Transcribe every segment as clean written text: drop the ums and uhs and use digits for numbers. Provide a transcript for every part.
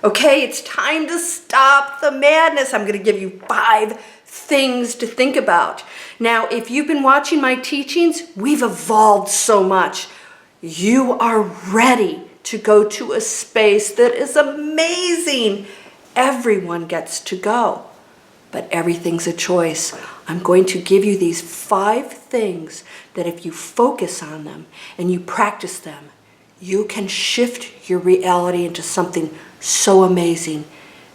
Okay, it's time to stop the madness. I'm going to give you 5 things to think about. Now, if you've been watching my teachings, we've evolved so much. You are ready to go to a space that is amazing. Everyone gets to go, but everything's a choice. I'm going to give you these 5 things that if you focus on them and you practice them, you can shift your reality into something so amazing.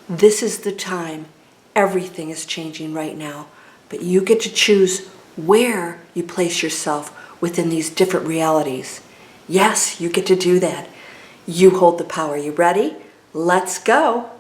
This is the time. Everything is changing right now, but you get to choose where you place yourself within these different realities. Yes, you get to do that. You hold the power. You ready? Let's go.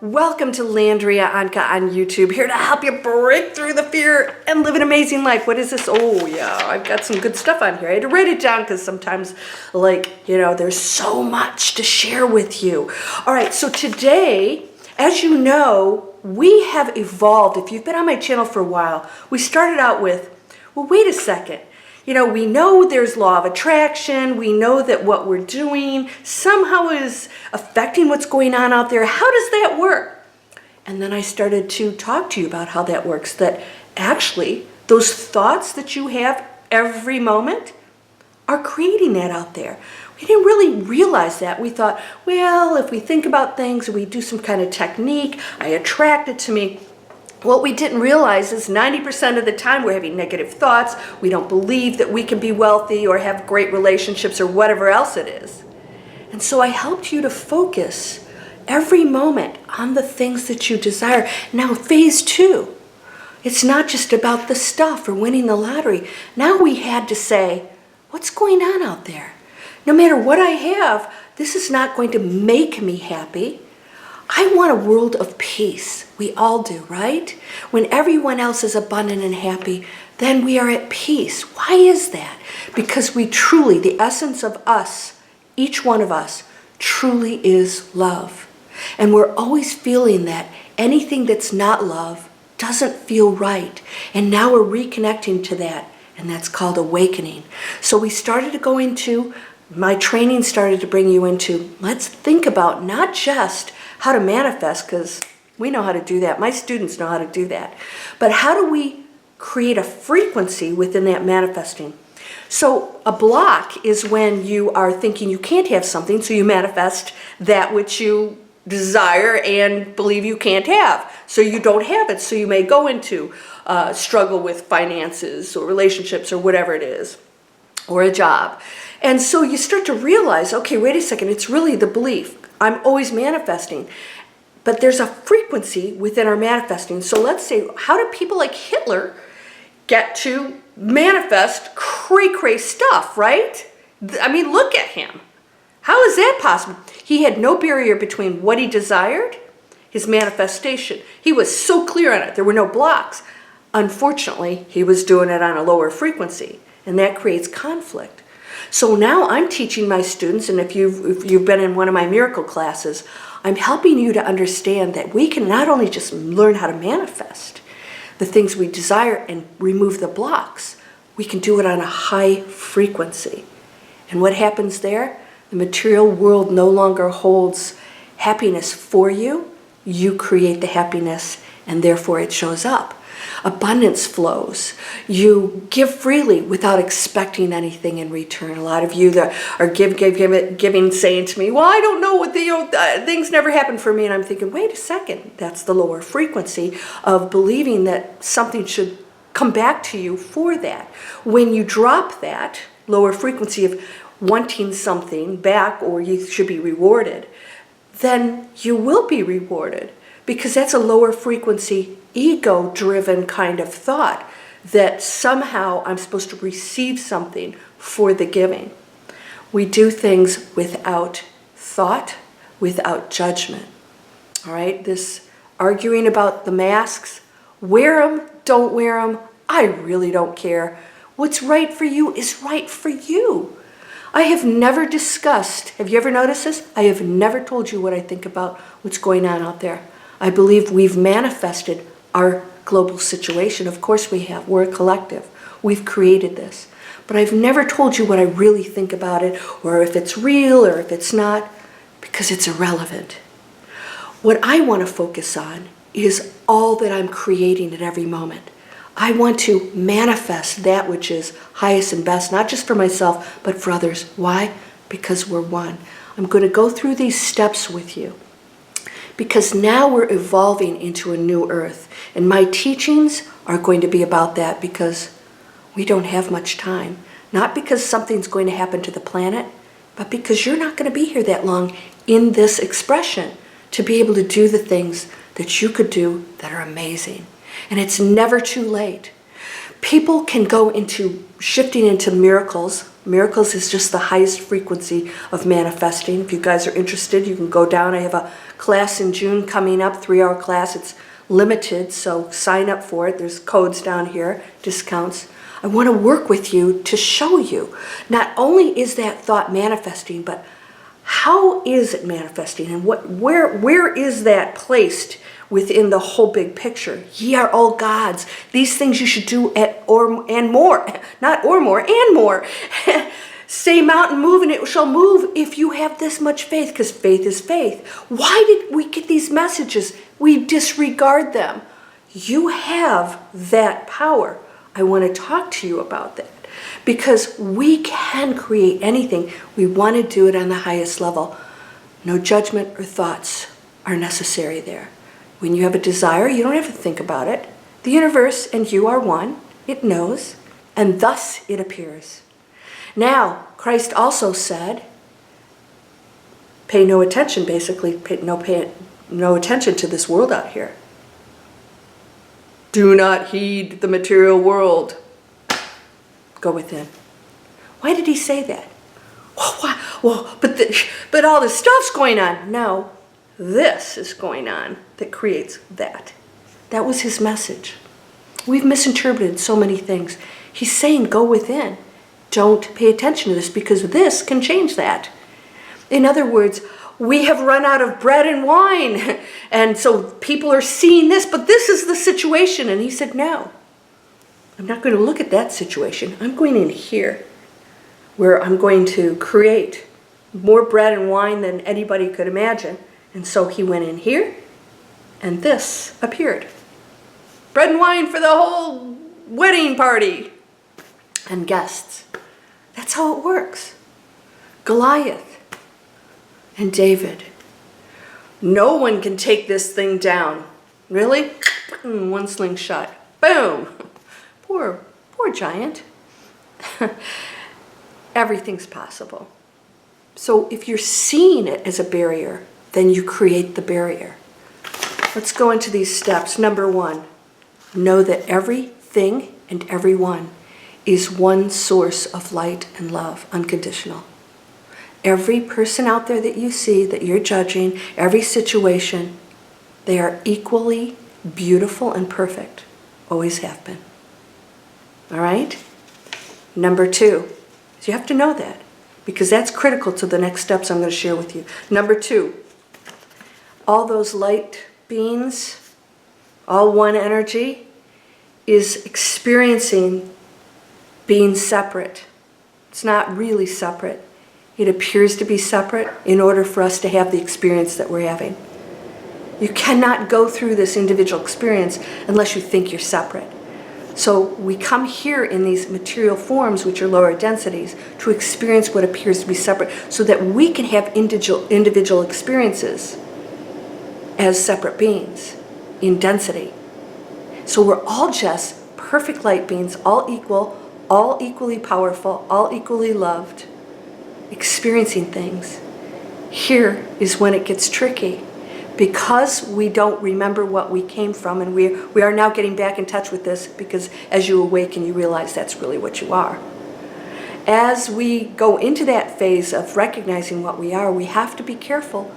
Welcome to Landria Onkka on YouTube, here to help you break through the fear and live an amazing life. What is this? Oh yeah, I've got some good stuff on here. I had to write it down because sometimes, there's so much to share with you. All right, so today, as you know, we have evolved. If you've been on my channel for a while, we started out with, well, wait a second. We know there's law of attraction. We know that what we're doing somehow is affecting what's going on out there. How does that work? And then I started to talk to you about how that works, that actually those thoughts that you have every moment are creating that out there. We didn't really realize that. We thought, well, if we think about things, we do some kind of technique, I attract it to me. What we didn't realize is 90% of the time we're having negative thoughts. We don't believe that we can be wealthy or have great relationships or whatever else it is. And so I helped you to focus every moment on the things that you desire. Now, phase 2, it's not just about the stuff or winning the lottery. Now we had to say, what's going on out there? No matter what I have, this is not going to make me happy. I want a world of peace. We all do, right? When everyone else is abundant and happy, then we are at peace. Why is that? Because we truly, the essence of us, each one of us, truly is love. And we're always feeling that anything that's not love doesn't feel right. And now we're reconnecting to that, and that's called awakening. So we started to go into, my training started to bring you into, let's think about not just how to manifest, because we know how to do that. My students know how to do that. But how do we create a frequency within that manifesting? So a block is when you are thinking you can't have something, so you manifest that which you desire and believe you can't have. So you don't have it. So you may go into struggle with finances or relationships or whatever it is, or a job. And so you start to realize, okay, wait a second, it's really the belief. I'm always manifesting. But there's a frequency within our manifesting. So let's say, how do people like Hitler get to manifest cray-cray stuff, right? I mean, look at him. How is that possible? He had no barrier between what he desired, his manifestation. He was so clear on it. There were no blocks. Unfortunately, he was doing it on a lower frequency, and that creates conflict. So now I'm teaching my students, and if you've been in one of my miracle classes, I'm helping you to understand that we can not only just learn how to manifest the things we desire and remove the blocks, we can do it on a high frequency. And what happens there? The material world no longer holds happiness for you. You create the happiness, and therefore it shows up. Abundance flows. You give freely without expecting anything in return. A lot of you that are giving, saying to me, well, I don't know what things never happen for me. And I'm thinking, wait a second, that's the lower frequency of believing that something should come back to you for that. When you drop that lower frequency of wanting something back, or you should be rewarded, then you will be rewarded, because that's a lower frequency, ego-driven kind of thought that somehow I'm supposed to receive something for the giving. We do things without thought, without judgment. All right, this arguing about the masks, wear them, don't wear them, I really don't care. What's right for you is right for you. I have never discussed, have you ever noticed this? I have never told you what I think about what's going on out there. I believe we've manifested our global situation. Of course we have. We're a collective. We've created this. But I've never told you what I really think about it, or if it's real or if it's not, because it's irrelevant. What I want to focus on is all that I'm creating at every moment. I want to manifest that which is highest and best, not just for myself, but for others. Why? Because we're one. I'm going to go through these steps with you, because now we're evolving into a new earth. And my teachings are going to be about that, because we don't have much time. Not because something's going to happen to the planet, but because you're not going to be here that long in this expression to be able to do the things that you could do that are amazing. And it's never too late. People can go into shifting into miracles. Miracles is just the highest frequency of manifesting. If you guys are interested, you can go down. I have a class in June coming up, 3-hour class. It's limited, so sign up for it. There's codes down here, discounts. I want to work with you to show you, not only is that thought manifesting, but how is it manifesting, and where is that placed within the whole big picture? Ye are all gods. These things you should do and more. Not or more, and more. Say mountain move and it shall move if you have this much faith, because faith is faith. Why did we get these messages? We disregard them. You have that power. I want to talk to you about that, because we can create anything. We want to do it on the highest level. No judgment or thoughts are necessary there. When you have a desire, you don't have to think about it. The universe and you are one. It knows, and thus it appears. Now, Christ also said, pay no attention, basically, pay no attention to this world out here. Do not heed the material world. Go within. Why did he say that? But all this stuff's going on. No, this is going on that creates that. That was his message. We've misinterpreted so many things. He's saying go within. Don't pay attention to this, because this can change that. In other words, we have run out of bread and wine. And so people are seeing this, but this is the situation. And he said, no, I'm not going to look at that situation. I'm going in here, where I'm going to create more bread and wine than anybody could imagine. And so he went in here, and this appeared. Bread and wine for the whole wedding party and guests. That's how it works. Goliath and David. No one can take this thing down. Really? One slingshot. Boom. Poor giant. Everything's possible. So if you're seeing it as a barrier, then you create the barrier. Let's go into these steps. Number 1, know that everything and everyone is one source of light and love, unconditional. Every person out there that you see, that you're judging, every situation, they are equally beautiful and perfect. Always have been. All right? Number 2, you have to know that, because that's critical to the next steps I'm going to share with you. Number 2, all those light beings, all one energy, is experiencing being separate. It's not really separate. It appears to be separate in order for us to have the experience that we're having. You cannot go through this individual experience unless you think you're separate. So we come here in these material forms, which are lower densities, to experience what appears to be separate, so that we can have individual experiences as separate beings in density. So we're all just perfect light beings, all equal, all equally powerful, all equally loved, experiencing things. Here is when it gets tricky, because we don't remember what we came from, and we are now getting back in touch with this, because as you awaken, you realize that's really what you are. As we go into that phase of recognizing what we are, we have to be careful,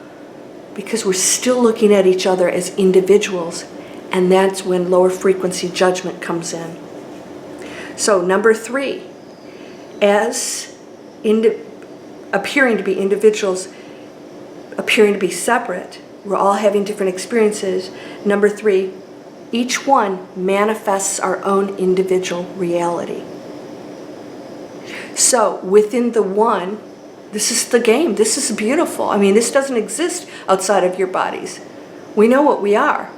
because we're still looking at each other as individuals, and that's when lower frequency judgment comes in. So number 3, as appearing to be individuals, appearing to be separate, We're all having different experiences. Number 3, each one manifests our own individual reality. So within the one, this is the game. This is beautiful. I mean, this doesn't exist outside of your bodies. We know what we are.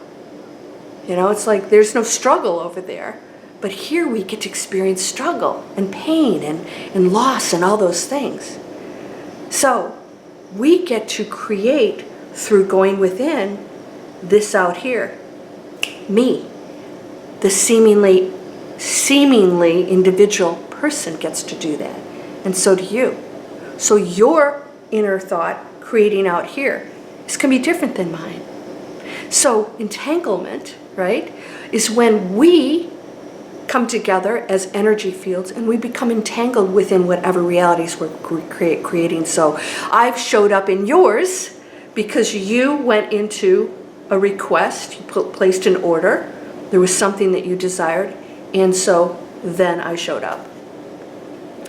You know, it's like there's no struggle over there. But here we get to experience struggle and pain and loss and all those things. So we get to create through going within this out here. Me. The seemingly individual person gets to do that. And so do you. So your inner thought creating out here is going to be different than mine. So entanglement, right, is when we come together as energy fields and we become entangled within whatever realities we're creating. So I've showed up in yours because you went into a request, you placed an order, there was something that you desired, and so then I showed up.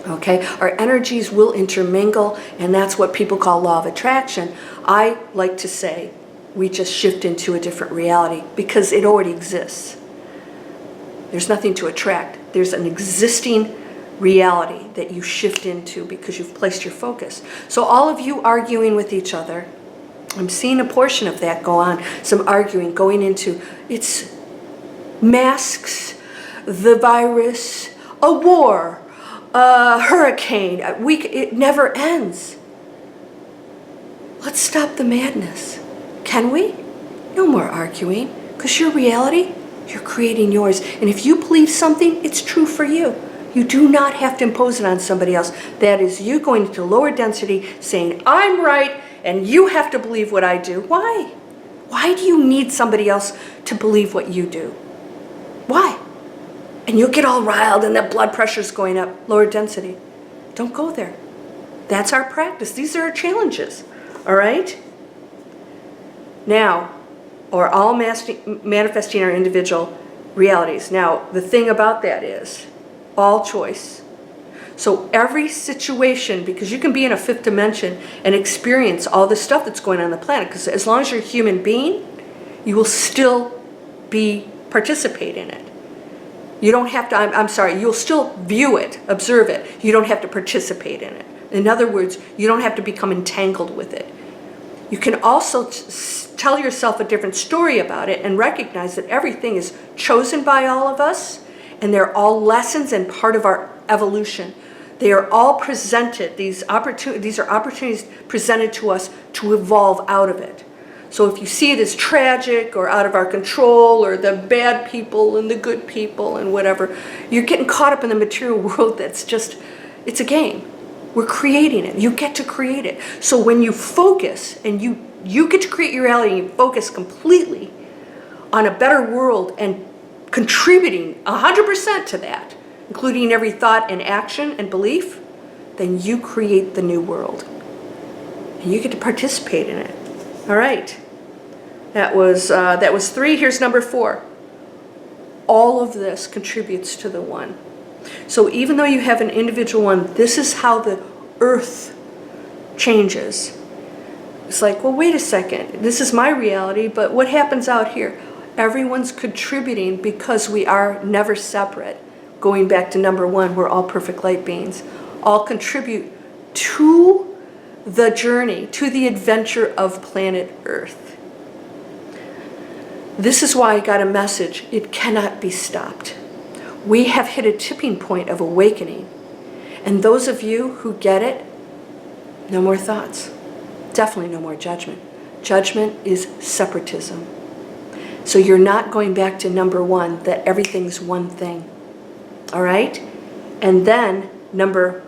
Okay, our energies will intermingle, and that's what people call law of attraction. I like to say we just shift into a different reality because it already exists. There's nothing to attract. There's an existing reality that you shift into because you've placed your focus. So all of you arguing with each other, I'm seeing a portion of that go on, some arguing, going into, it's masks, the virus, a war, a hurricane, it never ends. Let's stop the madness. Can we? No more arguing, because your reality, you're creating yours. And if you believe something, it's true for you. You do not have to impose it on somebody else. That is you going into lower density, saying, I'm right, and you have to believe what I do. Why? Why do you need somebody else to believe what you do? Why? And you'll get all riled and the blood pressure's going up. Lower density. Don't go there. That's our practice. These are our challenges. All right? Now, or all manifesting our individual realities. Now, the thing about that is all choice. So every situation, because you can be in a fifth dimension and experience all the stuff that's going on the planet, because as long as you're a human being, you will still participate in it. You don't have to, I'm sorry, you'll still view it, observe it. You don't have to participate in it. In other words, you don't have to become entangled with it. You can also tell yourself a different story about it and recognize that everything is chosen by all of us, and they're all lessons and part of our evolution. They are all presented, these are opportunities presented to us to evolve out of it. So if you see it as tragic or out of our control or the bad people and the good people and whatever, you're getting caught up in the material world that's just, it's a game. We're creating it. You get to create it. So when you focus and you get to create your reality and you focus completely on a better world and contributing 100% to that, including every thought and action and belief, then you create the new world. And you get to participate in it. All right. That was 3. Here's number 4. All of this contributes to the one. So even though you have an individual one, this is how the earth changes. It's like, well, wait a second. This is my reality, but what happens out here? Everyone's contributing because we are never separate. Going back to number 1, we're all perfect light beings. All contribute to the journey, to the adventure of planet Earth. This is why I got a message. It cannot be stopped. We have hit a tipping point of awakening. And those of you who get it, no more thoughts. Definitely no more judgment. Judgment is separatism. So you're not going back to number 1, that everything's one thing. All right? And then number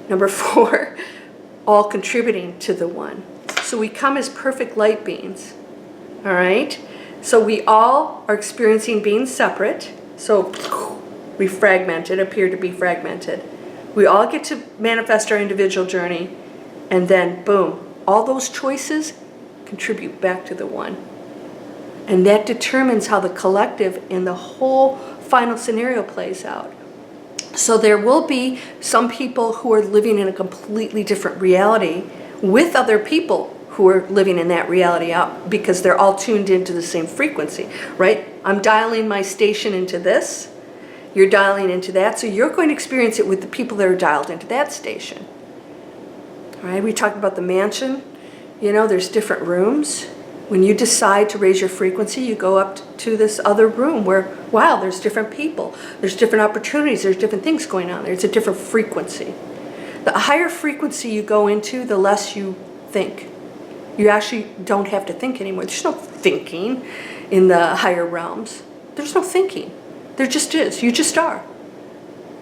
4, all contributing to the one. So we come as perfect light beings. All right? So we all are experiencing being separate. So we fragmented, appear to be fragmented. We all get to manifest our individual journey, and then boom, all those choices contribute back to the one. And that determines how the collective and the whole final scenario plays out. So there will be some people who are living in a completely different reality with other people who are living in that reality out, because they're all tuned into the same frequency, right? I'm dialing my station into this, you're dialing into that, so you're going to experience it with the people that are dialed into that station. All right, we talked about the mansion. You know, there's different rooms. When you decide to raise your frequency, you go up to this other room where, wow, there's different people, there's different opportunities, there's different things going on there. It's a different frequency. The higher frequency you go into, the less you think. You actually don't have to think anymore. There's no thinking in the higher realms. There's no thinking. There just is. You just are.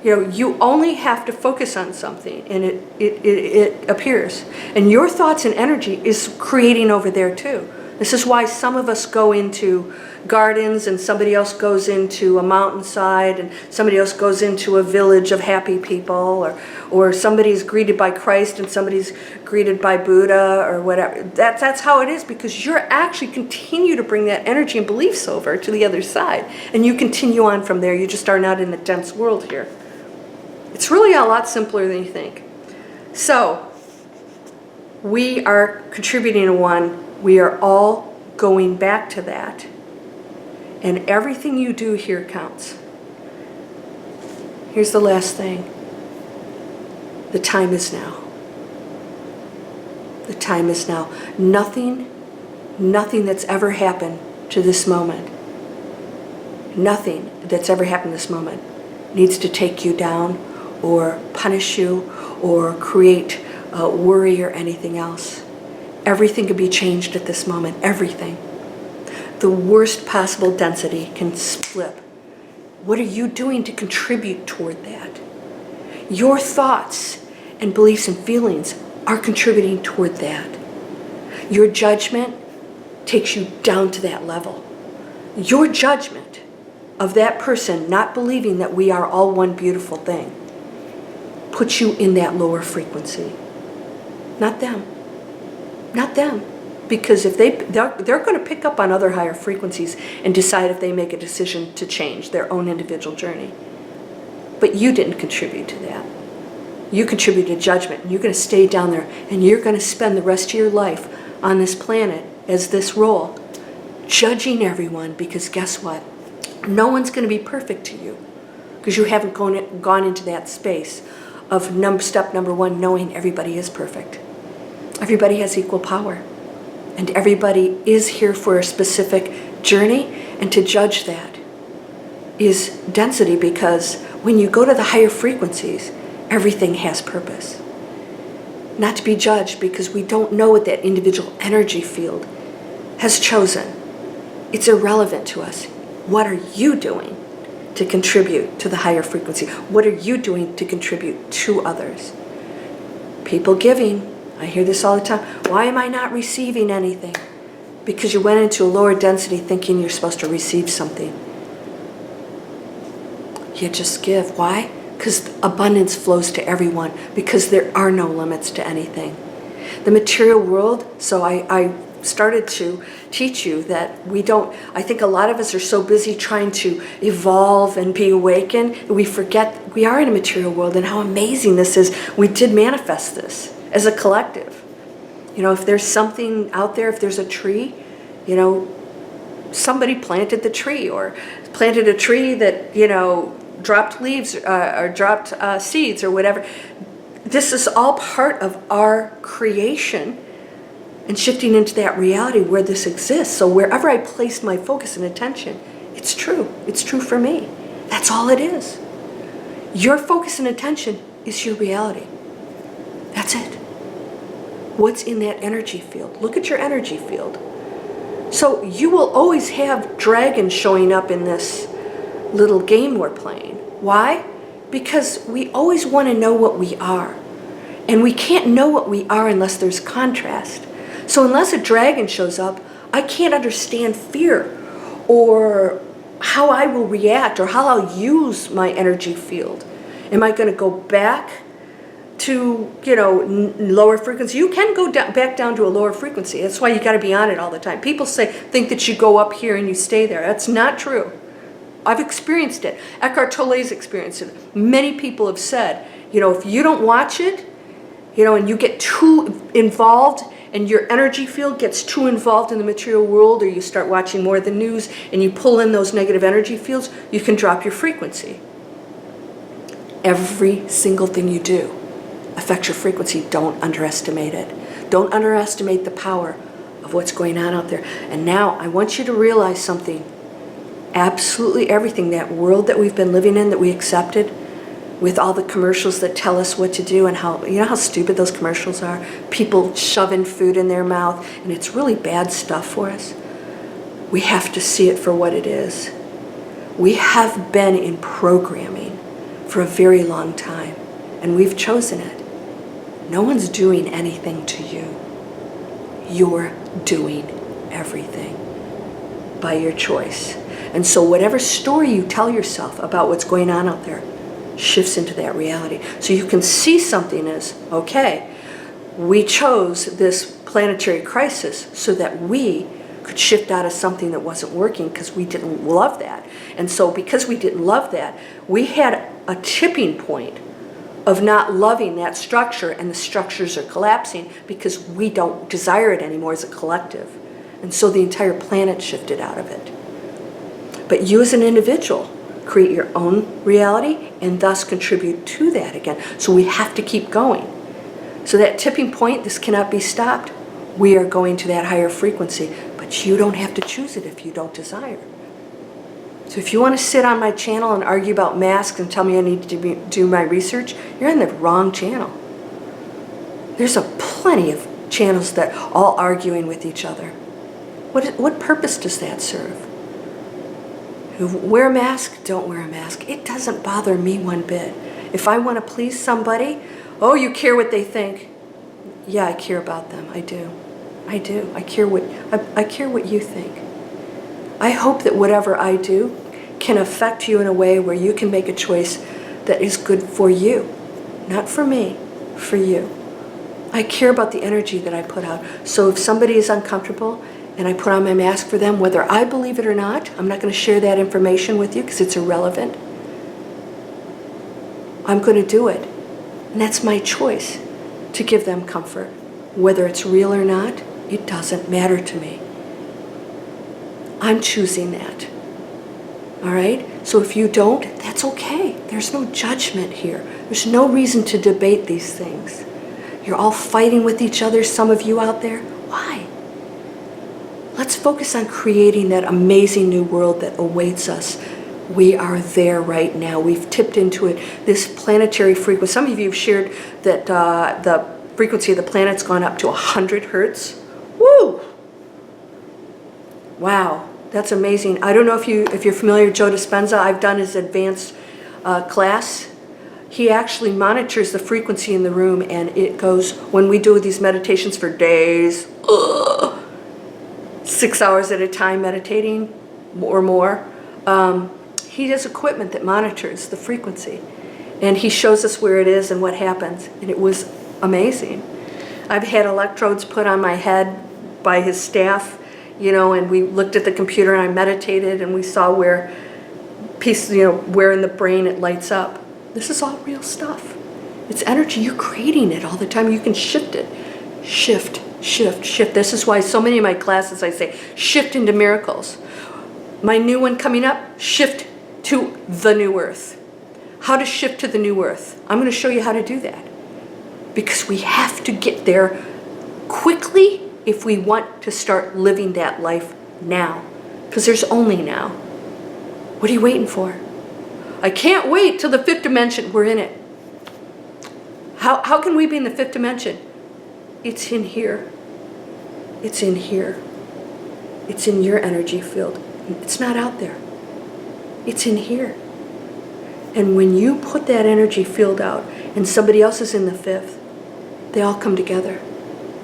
You know, you only have to focus on something and it appears. And your thoughts and energy is creating over there too. This is why some of us go into gardens and somebody else goes into a mountainside and somebody else goes into a village of happy people, or somebody's greeted by Christ and somebody's greeted by Buddha or whatever. That's how it is, because you're actually continue to bring that energy and beliefs over to the other side. And you continue on from there. You just are not in the dense world here. It's really a lot simpler than you think. So, we are contributing to one. We are all going back to that. And everything you do here counts. Here's the last thing. The time is now. The time is now. Nothing that's ever happened to this moment, nothing that's ever happened to this moment needs to take you down or punish you or create worry or anything else. Everything can be changed at this moment. Everything. The worst possible density can flip. What are you doing to contribute toward that? Your thoughts and beliefs and feelings are contributing toward that. Your judgment takes you down to that level. Your judgment of that person not believing that we are all one beautiful thing puts you in that lower frequency. Not them. Not them. Because if they're going to pick up on other higher frequencies and decide if they make a decision to change their own individual journey. But you didn't contribute to that. You contributed judgment. And you're going to stay down there and you're going to spend the rest of your life on this planet as this role, judging everyone, because guess what? No one's going to be perfect to you because you haven't gone into that space of step number one, knowing everybody is perfect. Everybody has equal power. And everybody is here for a specific journey, and to judge that is density, because when you go to the higher frequencies, everything has purpose. Not to be judged because we don't know what that individual energy field has chosen. It's irrelevant to us. What are you doing to contribute to the higher frequency? What are you doing to contribute to others? People giving. I hear this all the time. Why am I not receiving anything? Because you went into a lower density thinking you're supposed to receive something. You just give. Why? Because abundance flows to everyone, because there are no limits to anything. The material world, so I started to teach you that we don't, I think a lot of us are so busy trying to evolve and be awakened that we forget we are in a material world and how amazing this is. We did manifest this as a collective. You know, if there's something out there, if there's a tree, you know, somebody planted the tree or planted a tree that, you know, dropped leaves or dropped seeds or whatever. This is all part of our creation and shifting into that reality where this exists. So wherever I place my focus and attention, it's true. It's true for me. That's all it is. Your focus and attention is your reality. That's it. What's in that energy field? Look at your energy field. So you will always have dragons showing up in this little game we're playing. Why? Because we always want to know what we are. And we can't know what we are unless there's contrast. So unless a dragon shows up, I can't understand fear or how I will react or how I'll use my energy field. Am I going to go back to, you know, lower frequency? You can go back down to a lower frequency. That's why you got to be on it all the time. People think that you go up here and you stay there. That's not true. I've experienced it. Eckhart Tolle's experienced it. Many people have said, you know, if you don't watch it, you know, and you get too involved and your energy field gets too involved in the material world, or you start watching more of the news and you pull in those negative energy fields, you can drop your frequency. Every single thing you do affects your frequency. Don't underestimate it. Don't underestimate the power of what's going on out there. And now I want you to realize something. Absolutely everything, that world that we've been living in, that we accepted, with all the commercials that tell us what to do, and how, you know how stupid those commercials are? People shoving food in their mouth, and it's really bad stuff for us. We have to see it for what it is. We have been in programming for a very long time, and we've chosen it. No one's doing anything to you. You're doing everything by your choice. And so whatever story you tell yourself about what's going on out there shifts into that reality. So you can see something as, okay, we chose this planetary crisis so that we could shift out of something that wasn't working because we didn't love that. And so because we didn't love that, we had a tipping point of not loving that structure, and the structures are collapsing because we don't desire it anymore as a collective. And so the entire planet shifted out of it. But you as an individual create your own reality and thus contribute to that again. So we have to keep going. So that tipping point, this cannot be stopped. We are going to that higher frequency, but you don't have to choose it if you don't desire. So if you want to sit on my channel and argue about masks and tell me I need to do my research, you're in the wrong channel. There's plenty of channels that all arguing with each other. What purpose does that serve? Wear a mask, don't wear a mask. It doesn't bother me one bit. If I want to please somebody, oh, you care what they think. Yeah, I care about them. I do. I do. I care what you think. I hope that whatever I do can affect you in a way where you can make a choice that is good for you. Not for me, for you. I care about the energy that I put out. So if somebody is uncomfortable and I put on my mask for them, whether I believe it or not, I'm not going to share that information with you because it's irrelevant. I'm going to do it. And that's my choice, to give them comfort. Whether it's real or not, it doesn't matter to me. I'm choosing that. All right? So if you don't, that's okay. There's no judgment here. There's no reason to debate these things. You're all fighting with each other, some of you out there. Why? Let's focus on creating that amazing new world that awaits us. We are there right now. We've tipped into it. This planetary frequency. Some of you have shared that the frequency of the planet's gone up to 100 hertz. Woo! Wow, that's amazing. I don't know if you're familiar with Joe Dispenza. I've done his advanced class. He actually monitors the frequency in the room, and it goes, when we do these meditations for days, 6 hours at a time meditating or more, he has equipment that monitors the frequency. And he shows us where it is and what happens. And it was amazing. I've had electrodes put on my head by his staff, and we looked at the computer and I meditated and we saw where where in the brain it lights up. This is all real stuff. It's energy. You're creating it all the time. You can shift it. Shift, shift, shift. This is why so many of my classes I say, shift into miracles. My new one coming up, shift to the new earth. How to shift to the new earth. I'm going to show you how to do that. Because we have to get there quickly if we want to start living that life now. Because there's only now. What are you waiting for? I can't wait till the fifth dimension. We're in it. How can we be in the fifth dimension? It's in here. It's in here. It's in your energy field. It's not out there. It's in here. And when you put that energy field out and somebody else is in the fifth, they all come together.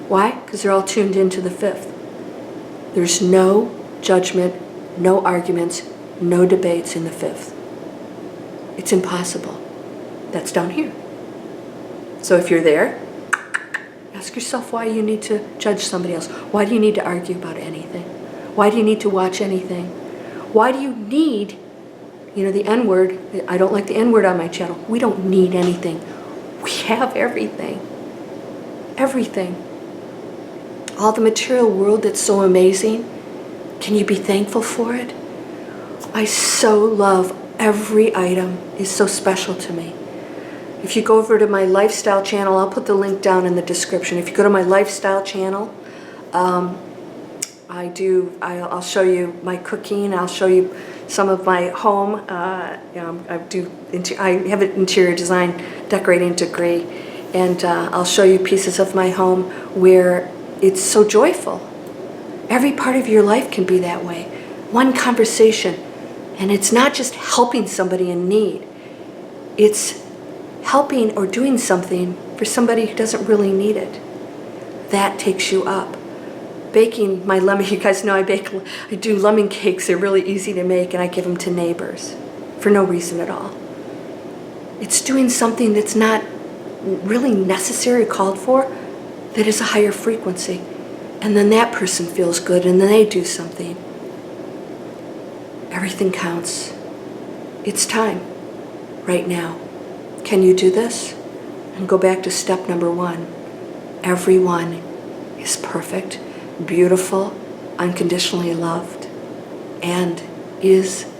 Why? Because they're all tuned into the fifth. There's no judgment, no arguments, no debates in the fifth. It's impossible. That's down here. So if you're there, ask yourself why you need to judge somebody else. Why do you need to argue about anything? Why do you need to watch anything? Why do you need, the N-word? I don't like the N-word on my channel. We don't need anything. We have everything. Everything. all the material world that's so amazing, can you be thankful for it? I so love every item. Is so special to me. If you go over to my lifestyle channel, I'll put the link down in the description. If you go to my lifestyle channel, I'll show you my cooking. I'll show you some of my home. I have an interior design decorating degree, and I'll show you pieces of my home where it's so joyful. Every part of your life can be that way. One conversation, and it's not just helping somebody in need. It's helping or doing something for somebody who doesn't really need it. That takes you up. Baking my lemon, you guys know I do lemon cakes. They're really easy to make, and I give them to neighbors for no reason at all. It's doing something that's not really necessary or called for, that is a higher frequency. And then that person feels good, and then they do something. Everything counts. It's time, right now. Can you do this? And go back to step number 1. Everyone is perfect, beautiful, unconditionally loved, and is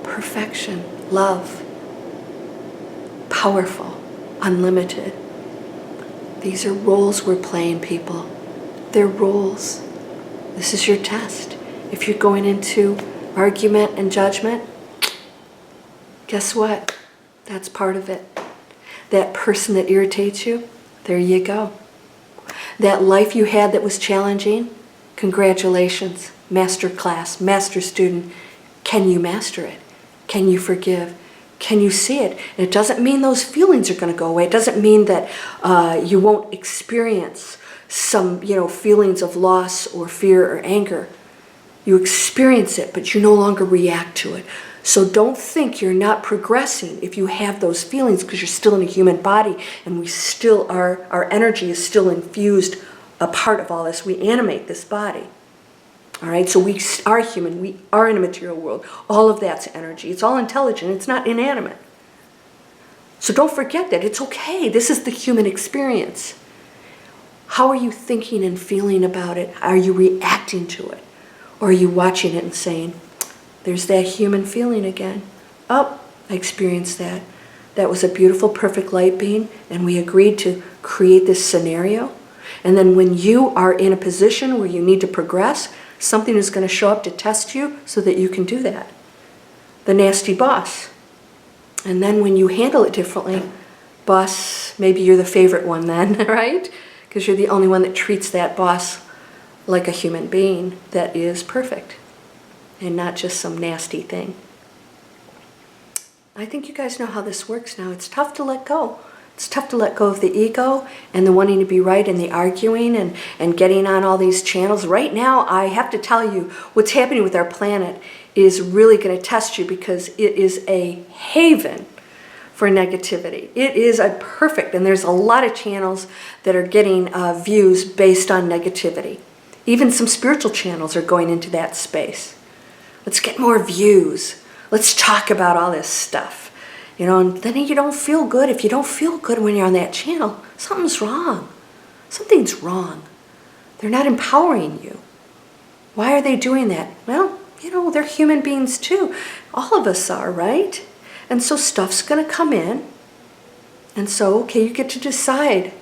perfection, love, powerful, unlimited. These are roles we're playing, people. They're roles. This is your test. If you're going into argument and judgment, guess what? That's part of it. That person that irritates you, there you go. That life you had that was challenging, congratulations, master class, master student. Can you master it? Can you forgive? Can you see it? And it doesn't mean those feelings are going to go away. It doesn't mean that you won't experience some, feelings of loss or fear or anger. You experience it, but you no longer react to it. So don't think you're not progressing if you have those feelings, because you're still in a human body, and we still are, our energy is still infused, a part of all this. We animate this body. All right, so we are human. We are in a material world. All of that's energy. It's all intelligent. It's not inanimate. So don't forget that. It's okay. This is the human experience. How are you thinking and feeling about it? Are you reacting to it? Or are you watching it and saying, there's that human feeling again. Oh, I experienced that. That was a beautiful, perfect light being, and we agreed to create this scenario. And then when you are in a position where you need to progress, something is going to show up to test you so that you can do that. The nasty boss. And then when you handle it differently, boss, maybe you're the favorite one then, right? Because you're the only one that treats that boss like a human being that is perfect and not just some nasty thing. I think you guys know how this works now. It's tough to let go. It's tough to let go of the ego and the wanting to be right and the arguing and getting on all these channels. Right now, I have to tell you, what's happening with our planet is really going to test you, because it is a haven for negativity. It is a perfect, and there's a lot of channels that are getting views based on negativity. Even some spiritual channels are going into that space. Let's get more views. Let's talk about all this stuff. And then you don't feel good. If you don't feel good when you're on that channel, something's wrong. Something's wrong. They're not empowering you. Why are they doing that? Well, they're human beings too. All of us are, right? And so stuff's going to come in. And so, okay, you get to decide.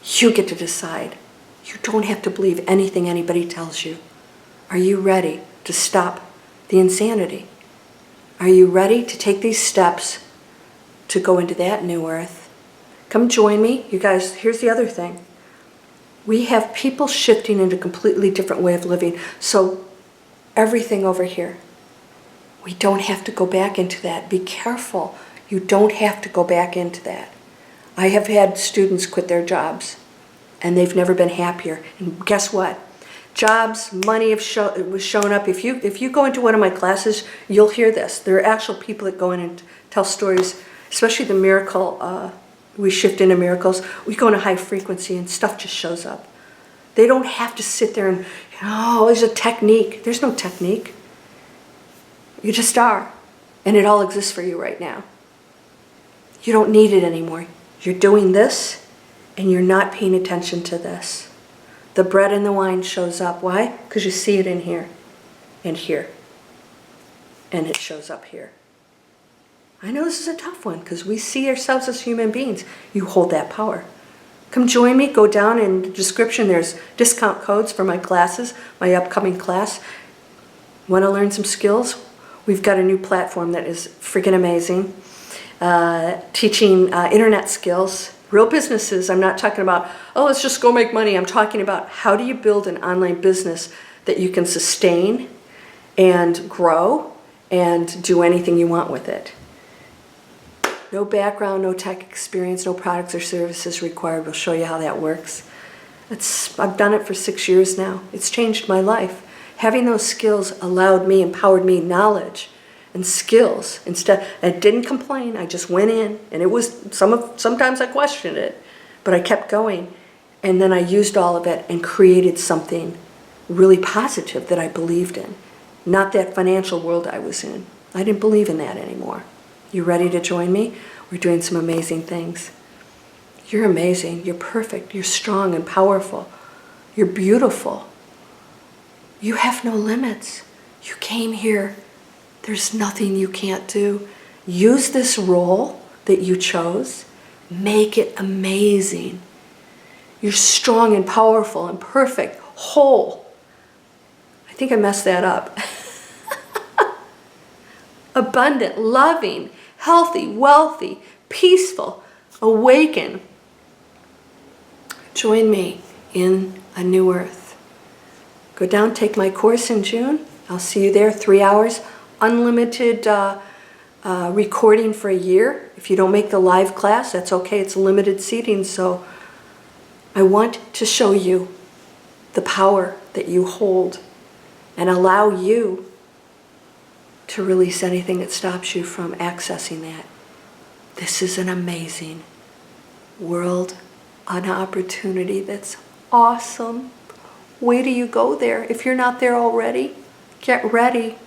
You get to decide. You don't have to believe anything anybody tells you. Are you ready to stop the insanity? Are you ready to take these steps to go into that new earth? Come join me. You guys, here's the other thing. We have people shifting into a completely different way of living. So everything over here, we don't have to go back into that. Be careful. You don't have to go back into that. I have had students quit their jobs, and they've never been happier. And guess what? Jobs, money was shown up. If you go into one of my classes, you'll hear this. There are actual people that go in and tell stories, especially the miracle. We shift into miracles. We go into high frequency, and stuff just shows up. They don't have to sit there and, there's a technique. There's no technique. You just are. And it all exists for you right now. You don't need it anymore. You're doing this, and you're not paying attention to this. the bread and the wine shows up. Why? Because you see it in here and here. And it shows up here. I know this is a tough one because we see ourselves as human beings. You hold that power. Come join me. Go down in the description. There's discount codes for my classes, my upcoming class. Want to learn some skills? We've got a new platform that is freaking amazing. Teaching internet skills, real businesses. I'm not talking about, oh, let's just go make money. I'm talking about how do you build an online business that you can sustain and grow and do anything you want with it. No background, no tech experience, no products or services required. We'll show you how that works. I've done it for 6 years now. It's changed my life. Having those skills allowed me, empowered me, knowledge and skills. Instead, I didn't complain. I just went in, and it was sometimes I questioned it, but I kept going. And then I used all of it and created something really positive that I believed in. Not that financial world I was in. I didn't believe in that anymore. You ready to join me? We're doing some amazing things. You're amazing. You're perfect. You're strong and powerful. You're beautiful. You have no limits. You came here. There's nothing you can't do. Use this role that you chose. Make it amazing. You're strong and powerful and perfect, whole. I think I messed that up. Abundant, loving, healthy, wealthy, peaceful, awaken. Join me in a new earth. Go down, take my course in June. I'll see you there, 3 hours, unlimited recording for a year. If you don't make the live class, that's okay. It's limited seating, so I want to show you the power that you hold and allow you to release anything that stops you from accessing that. This is an amazing world, an opportunity that's awesome. Wait till you go there. If you're not there already, get ready.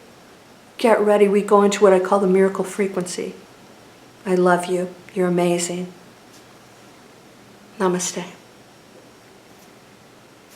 Get ready. We go into what I call the miracle frequency. I love you. You're amazing. Namaste.